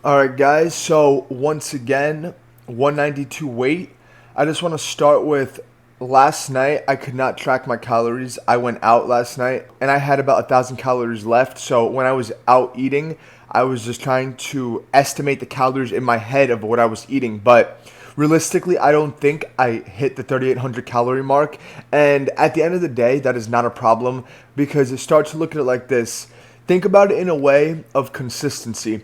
All right, guys. So once again, 192 weight. I just want to start with last night. I could not track my calories. I went out last night and I had about 1,000 calories left. So when I was out eating, I was just trying to estimate the calories in my head of what I was eating. But realistically, I don't think I hit the 3,800 calorie mark. And at the end of the day, that is not a problem because it starts to look at it like this. Think about it in a way of consistency.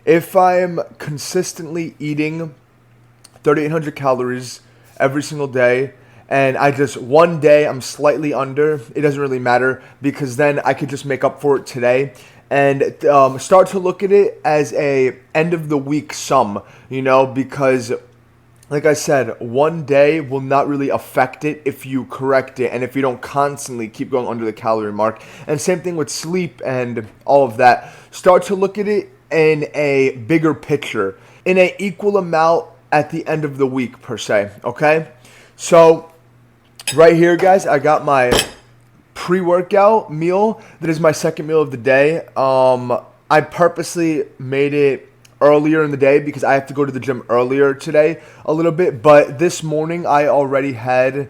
If I'm consistently eating 3,800 calories every single day, and I just one day I'm slightly under, it doesn't really matter because then I could just make up for it today and start to look at it as a end of the week sum, because like I said, one day will not really affect it if you correct it and if you don't constantly keep going under the calorie mark. And same thing with sleep and all of that. Start to look at it in a bigger picture, in a equal amount at the end of the week per se, okay? So right here, guys, I got my pre-workout meal. That is my second meal of the day. I purposely made it earlier in the day because I have to go to the gym earlier today a little bit. But this morning I already had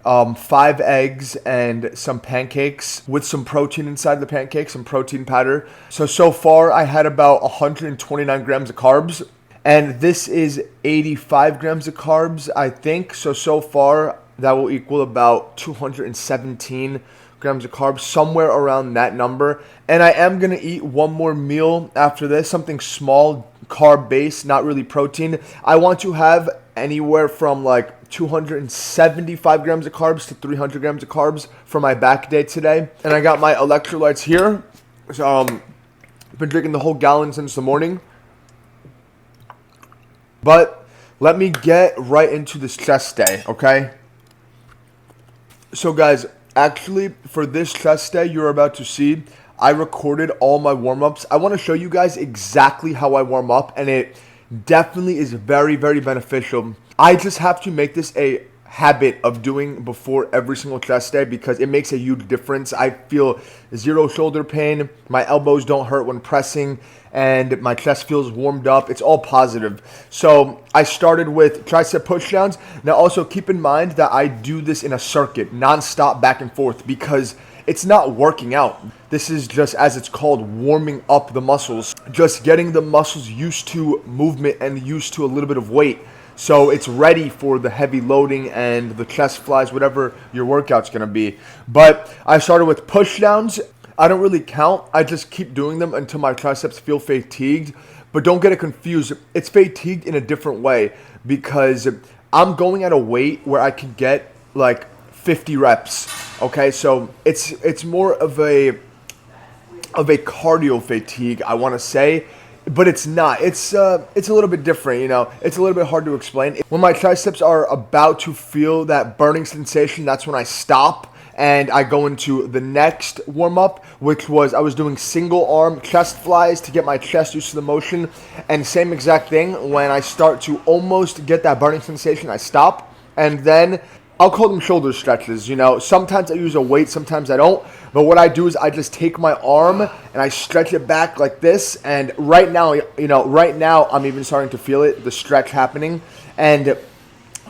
5 eggs and some pancakes with some protein inside the pancakes, some protein powder. So far I had about 129 grams of carbs. And this is 85 grams of carbs, I think. So far that will equal about 217 grams of carbs, somewhere around that number. And I am going to eat one more meal after this, something small, carb-based, not really protein. I want to have anywhere from like 275 grams of carbs to 300 grams of carbs for my back day today. And I got my electrolytes here. So, I've been drinking the whole gallon since the morning. But let me get right into this chest day, okay? So guys, actually for this chest day you're about to see, I recorded all my warm-ups. I want to show you guys exactly how I warm up, and it definitely is very, very beneficial. I just have to make this a habit of doing before every single chest day because it makes a huge difference. I feel zero shoulder pain, my elbows don't hurt when pressing, and my chest feels warmed up. It's all positive. So I started with tricep pushdowns. Now also keep in mind that I do this in a circuit, non-stop back and forth, because it's not working out. This is just, as it's called, warming up the muscles, just getting the muscles used to movement and used to a little bit of weight. So it's ready for the heavy loading and the chest flies, whatever your workout's going to be. But I started with push downs. I don't really count. I just keep doing them until my triceps feel fatigued. But don't get it confused. It's fatigued in a different way because I'm going at a weight where I can get like 50 reps. Okay, so it's more of a cardio fatigue, I want to say. But it's not. It's a little bit different, It's a little bit hard to explain. When my triceps are about to feel that burning sensation, that's when I stop and I go into the next warm-up, which was I was doing single arm chest flies to get my chest used to the motion. And same exact thing, when I start to almost get that burning sensation, I stop. And then I'll call them shoulder stretches, Sometimes I use a weight, sometimes I don't. But what I do is I just take my arm and I stretch it back like this. And right now, I'm even starting to feel it, the stretch happening. And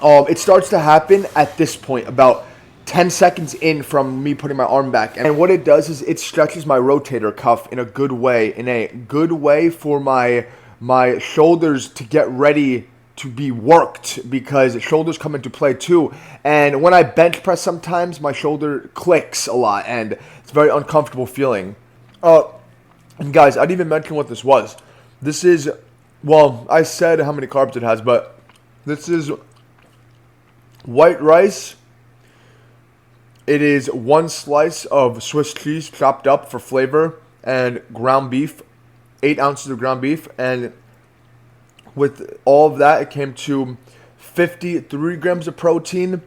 it starts to happen at this point, about 10 seconds in from me putting my arm back. And what it does is it stretches my rotator cuff in a good way for my shoulders to get ready to be worked, because shoulders come into play too. And when I bench press, sometimes my shoulder clicks a lot and it's a very uncomfortable feeling. And guys, I didn't even mention what this was. This is, well, I said how many carbs it has, but this is white rice. It is 1 slice of Swiss cheese chopped up for flavor and ground beef, 8 ounces of ground beef. And with all of that, it came to 53 grams of protein,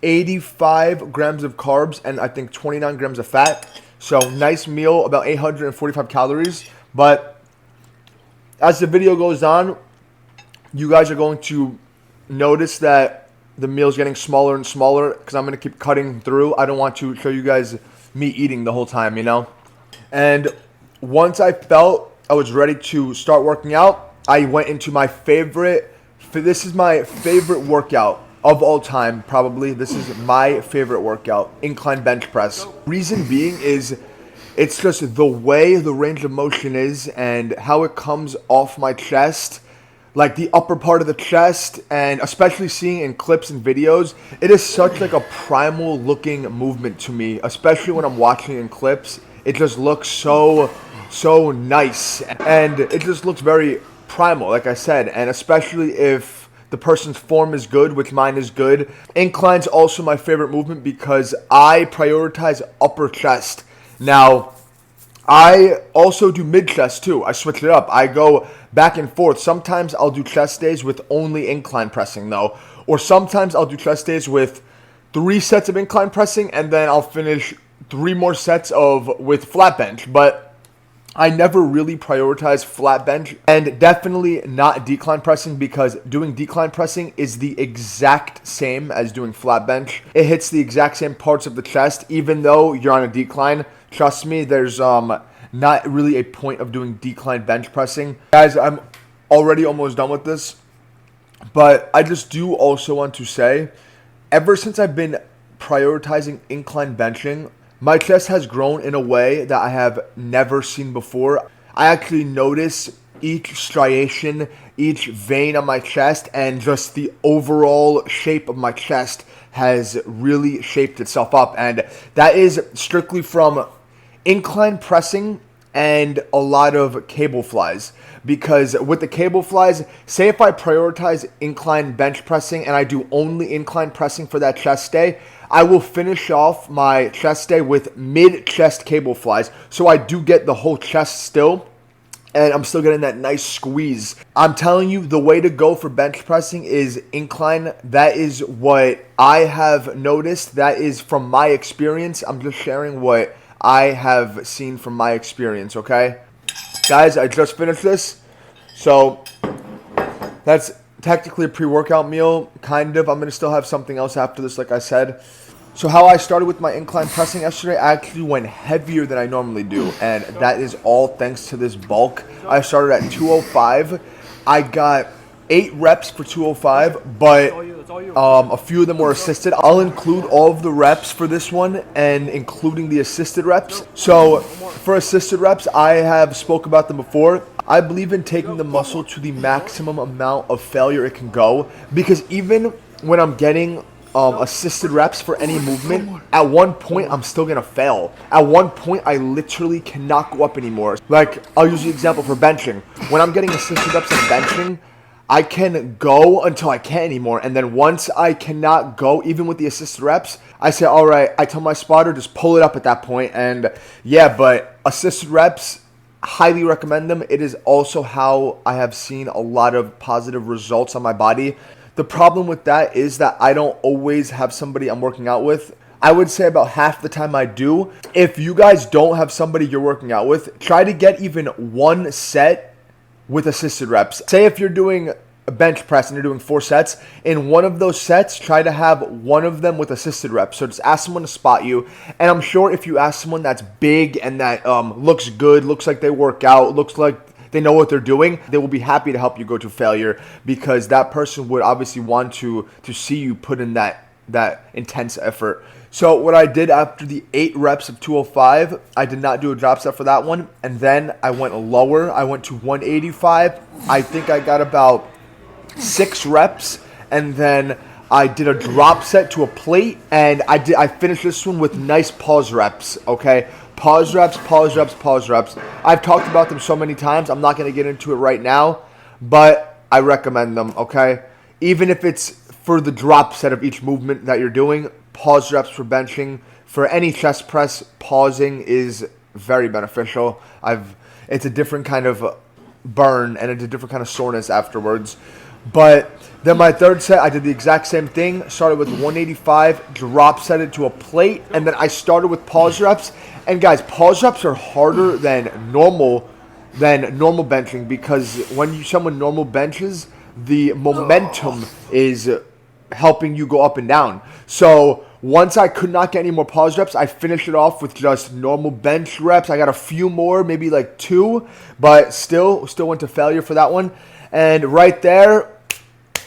85 grams of carbs, and I think 29 grams of fat. So nice meal, about 845 calories. But as the video goes on, you guys are going to notice that the meal's getting smaller and smaller because I'm going to keep cutting through. I don't want to show you guys me eating the whole time, And once I felt I was ready to start working out, I went into my favorite. This is my favorite workout of all time, probably. This is my favorite workout, incline bench press. Reason being is it's just the way the range of motion is and how it comes off my chest, like the upper part of the chest, and especially seeing in clips and videos, it is such like a primal looking movement to me, especially when I'm watching in clips. It just looks so nice, and it just looks very primal, like I said, and especially if the person's form is good, which mine is good. Incline's also my favorite movement because I prioritize upper chest. Now, I also do mid chest too. I switch it up. I go back and forth. Sometimes I'll do chest days with only incline pressing though. Or sometimes I'll do chest days with 3 sets of incline pressing and then I'll finish 3 more sets with flat bench. But I never really prioritize flat bench, and definitely not decline pressing, because doing decline pressing is the exact same as doing flat bench. It hits the exact same parts of the chest, even though you're on a decline. Trust me, there's not really a point of doing decline bench pressing. Guys, I'm already almost done with this, but I just do also want to say, ever since I've been prioritizing incline benching, my chest has grown in a way that I have never seen before. I actually notice each striation, each vein on my chest, and just the overall shape of my chest has really shaped itself up. And that is strictly from incline pressing and a lot of cable flies. Because with the cable flies, say if I prioritize incline bench pressing and I do only incline pressing for that chest day, I will finish off my chest day with mid-chest cable flies. So I do get the whole chest still, and I'm still getting that nice squeeze. I'm telling you, the way to go for bench pressing is incline. That is what I have noticed. That is from my experience. I'm just sharing what I have seen from my experience, okay? Guys, I just finished this. So that's technically a pre-workout meal, kind of. I'm going to still have something else after this, like I said. So how I started with my incline pressing yesterday, I actually went heavier than I normally do, and that is all thanks to this bulk. I started at 205. I got 8 reps for 205, but a few of them were assisted. I'll include all of the reps for this one, and including the assisted reps. So for assisted reps, I have spoke about them before. I believe in taking the muscle to the maximum amount of failure it can go, because even when I'm getting assisted reps for any movement, at one point I'm still gonna fail. At one point I literally cannot go up anymore. Like, I'll use the example for benching. When I'm getting assisted reps on benching, I can go until I can't anymore, and then once I cannot go, even with the assisted reps, I say, all right, I tell my spotter, just pull it up at that point. And yeah, but assisted reps, highly recommend them. It is also how I have seen a lot of positive results on my body. The problem with that is that I don't always have somebody I'm working out with. I would say about half the time I do. If you guys don't have somebody you're working out with, try to get even 1 set with assisted reps. Say if you're doing a bench press and you're doing 4 sets, in one of those sets, try to have one of them with assisted reps. So just ask someone to spot you. And I'm sure if you ask someone that's big and that looks good, looks like they work out, looks like they know what they're doing, they will be happy to help you go to failure, because that person would obviously want to see you put in that intense effort. So what I did after the 8 reps of 205, I did not do a drop set for that one, and then I went lower. I went to 185. I think I got about 6 reps, and then I did a drop set to a plate, and I finished this one with nice pause reps, okay? Pause reps, pause reps, pause reps. I've talked about them so many times, I'm not going to get into it right now, but I recommend them, okay? Even if it's for the drop set of each movement that you're doing, pause reps for benching. For any chest press, pausing is very beneficial. It's a different kind of burn, and it's a different kind of soreness afterwards. But then my third set, I did the exact same thing. Started with 185, drop set it to a plate, and then I started with pause reps. And guys, pause reps are harder than normal benching, because when someone normal benches, the momentum is helping you go up and down. So Once I could not get any more pause reps, I finished it off with just normal bench reps. I got a few more, maybe like 2, but still went to failure for that one. And right there,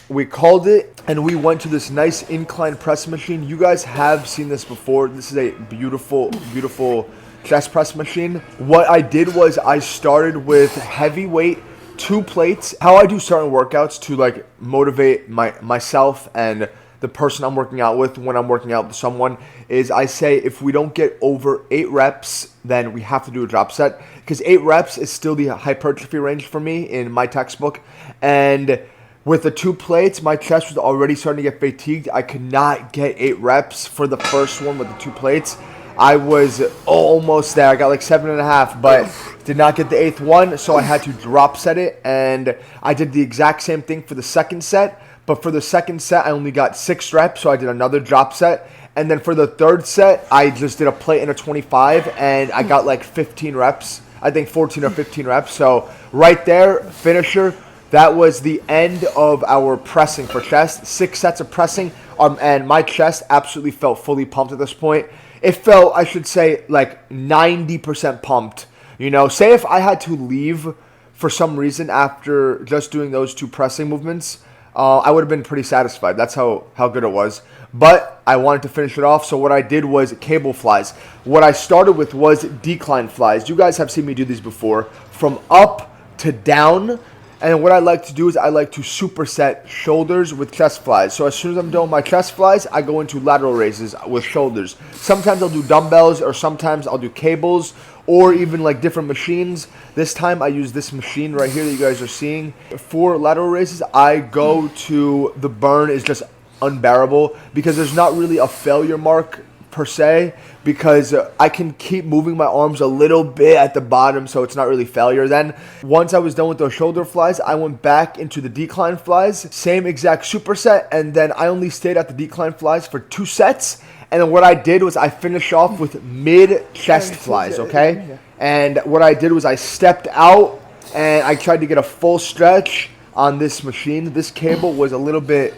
we called it, and we went to this nice incline press machine. You guys have seen this before. This is a beautiful, beautiful chest press machine. What I did was I started with heavy weight, 2 plates. How I do certain workouts to like motivate myself and the person I'm working out with when I'm working out with someone is I say if we don't get over 8 reps, then we have to do a drop set, because 8 reps is still the hypertrophy range for me in my textbook. And with the 2 plates, my chest was already starting to get fatigued. I could not get 8 reps for the first one with the 2 plates. I was almost there. I got like 7.5, but did not get the 8th one, so I had to drop set it. And I did the exact same thing for the second set. But for the second set, I only got 6 reps, so I did another drop set. And then for the third set, I just did a plate and a 25, and I got like 15 reps. I think 14 or 15 reps. So right there, finisher. That was the end of our pressing for chest. 6 sets of pressing, and my chest absolutely felt fully pumped at this point. It felt, I should say, like 90% pumped. You know, say if I had to leave for some reason after just doing those 2 pressing movements, I would have been pretty satisfied. That's how good it was. But I wanted to finish it off, so what I did was cable flies. What I started with was decline flies. You guys have seen me do these before, from up to down. And what I like to do is I like to superset shoulders with chest flies. So as soon as I'm done with my chest flies, I go into lateral raises with shoulders. Sometimes I'll do dumbbells, or sometimes I'll do cables, or even like different machines. This time I use this machine right here that you guys are seeing. For lateral raises, I go to the burn is just unbearable, because there's not really a failure mark per se, because I can keep moving my arms a little bit at the bottom, so it's not really failure. Then once I was done with those shoulder flies, I went back into the decline flies, same exact superset, and then I only stayed at the decline flies for 2 sets. And then what I did was I finished off with mid chest flies, okay? And what I did was I stepped out and I tried to get a full stretch on this machine. This cable was a little bit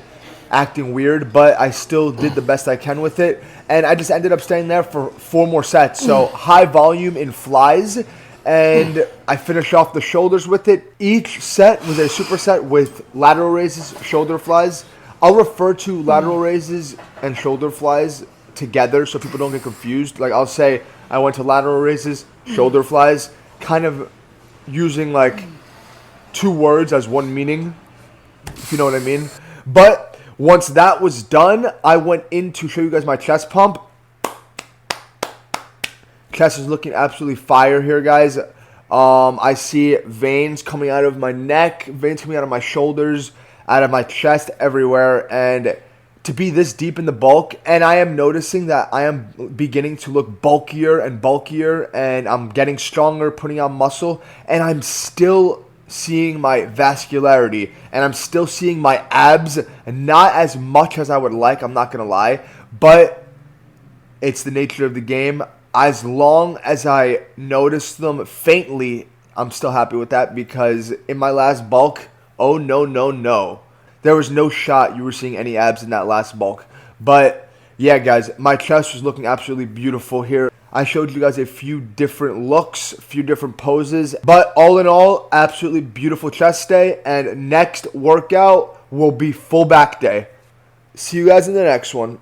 acting weird, but I still did the best I can with it. And I just ended up staying there for 4 more sets. So high volume in flies. And I finished off the shoulders with it. Each set was a superset with lateral raises, shoulder flies. I'll refer to lateral raises and shoulder flies together so people don't get confused. Like I'll say I went to lateral raises, shoulder flies, kind of using like 2 words as one meaning, if you know what I mean. But once that was done, I went in to show you guys my chest pump. Chest is looking absolutely fire here, guys. I see veins coming out of my neck, veins coming out of my shoulders, out of my chest, everywhere. And to be this deep in the bulk, and I am noticing that I am beginning to look bulkier and bulkier, and I'm getting stronger, putting on muscle, and I'm still seeing my vascularity, and I'm still seeing my abs, not as much as I would like, I'm not going to lie, but it's the nature of the game. As long as I notice them faintly, I'm still happy with that, because in my last bulk, oh no. There was no shot you were seeing any abs in that last bulk. But yeah, guys, my chest was looking absolutely beautiful here. I showed you guys a few different looks, a few different poses. But all in all, absolutely beautiful chest day. And next workout will be full back day. See you guys in the next one.